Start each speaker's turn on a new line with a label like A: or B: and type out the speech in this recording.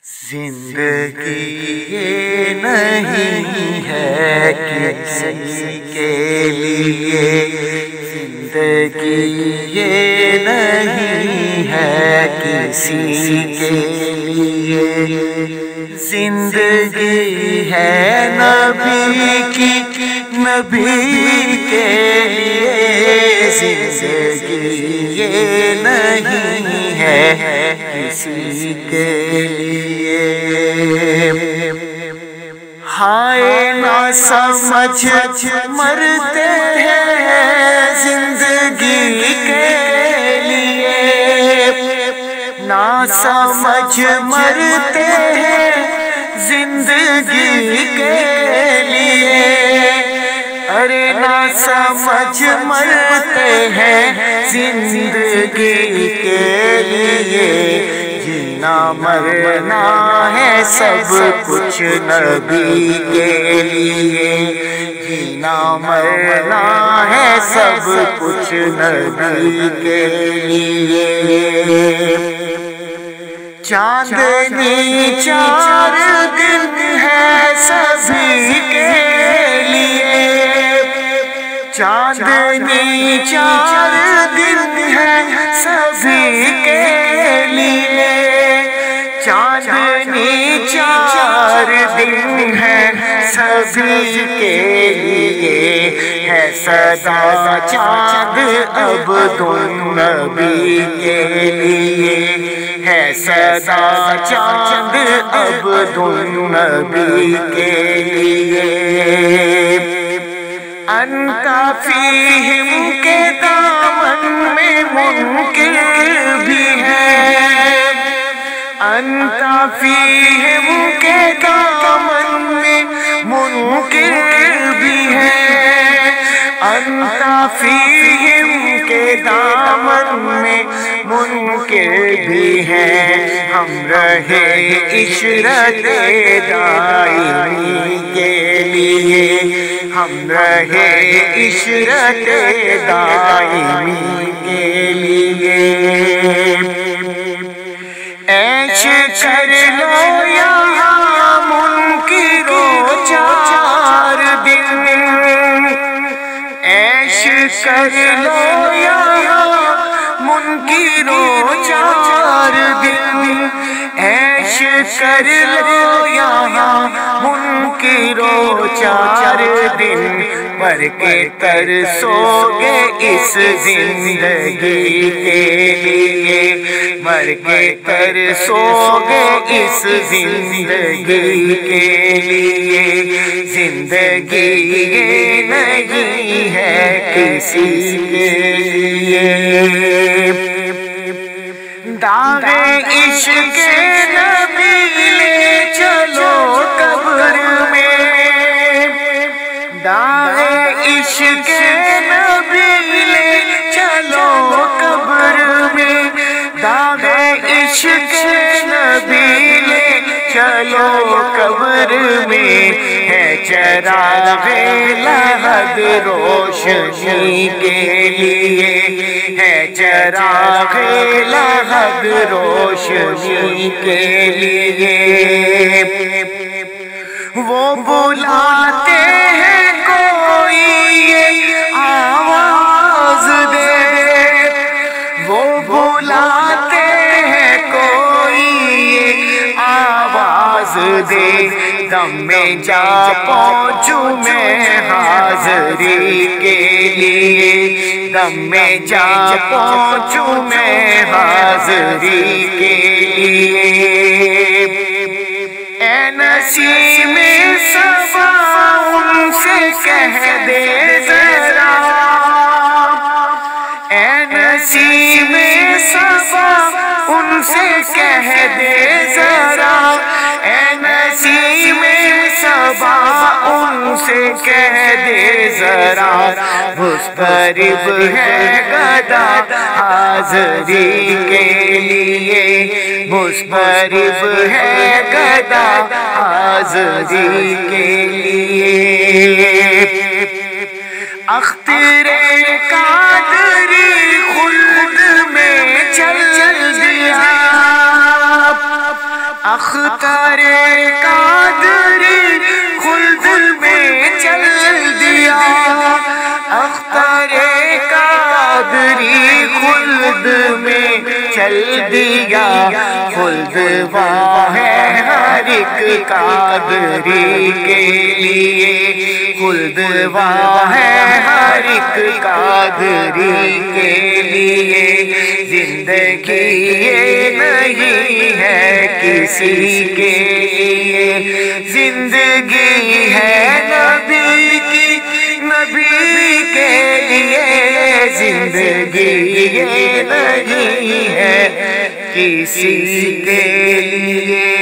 A: زندگی یہ نہیں ہے کسی کے لیے، زندگی یہ نہیں ہے کسی کے لیے، زندگی ہے نبی کی نبی کے لیے، زندگی یہ نہیں ہے کسی کے لیے۔ ہائے نہ سمجھ مرتے ہیں زندگی کے لیے، نہ سمجھ مرتے ہیں زندگی کے لیے، ارے نہ سمجھ مرتے ہیں زندگی کے لیے، جینا مرنا ہے سب کچھ نبی کے لیے، جینا مرنا ہے سب کچھ نبی کے لیے۔ چاندنی 4 دن ہے سبھی کے لیے، چاندنی 4 دن ہے سبھی کے لیے، چاندنی 4 دن ہے سبھی کے لیے، ہے سدا چاند عبد النبی کے لیے، ہے سدا چاند عبد النبی کے لیے۔ انت فیہم کے دامن میں منکر بھی ہے، انت فیہم کے دامن میں منکر بھی ہے، انت فیہم کے دامن میں منکر بھی ہے، ہم رہے عشرت دائمی کے لیے، ہم رہے عشرت دائمی کے لیے۔ عیش کر لو یہاں منکرو 4 دن، عیش کر لو یہاں منکرو 4 دن، عیش کر لو یہاں منکرو 4 دن، مر کے ترسو گے اس زندگی کے لیے، مر کے ترسو گے اس زندگی کے لیے، زندگی یہ نہیں ہے کسی کے لیے۔ داغ عشق نبی لے چلو قبر میں، داغ عشق نبی لے چلو قبر میں، داغ عشق نبی لے چلو قبر میں، ہے چراغ لحد روشنی کے لیے، ہے چراغ لحد روشنی کے لیے۔ وہ بلاتے ہیں کوئی یہ آواز دے، وہ بلاتے ہیں کوئی یہ آواز دے، دم میں جا پہنچوں میں حاضری کے لیے، دم میں جا پہنچوں میں حاضری کے لیے۔ اے نسیم صبا ان سے کہہ دے ذرا، اے نسیم صبا ان سے کہہ دے ذرا، اے نسیم صبا ان سے کہہ دے ذرا، مضطرب ہے گدا حاضری کے لیے، مضطرب ہے گدا حاضری کے لیے۔ اختر قادری خلد میں چل دیا، اختر قادری خلد میں چل دیا، اختر قادری خلد میں چل دیا، خلد وہاں ہے ہر ایک قادری کے لیے، خلد وہاں ہے ہر ایک قادری کے لیے، زندگی یہ نہیں ہے کسی کے لیے، زندگی ہے نبی کی، نبی کے لیے، زندگی یہ نہیں ہے کسی کے لیے۔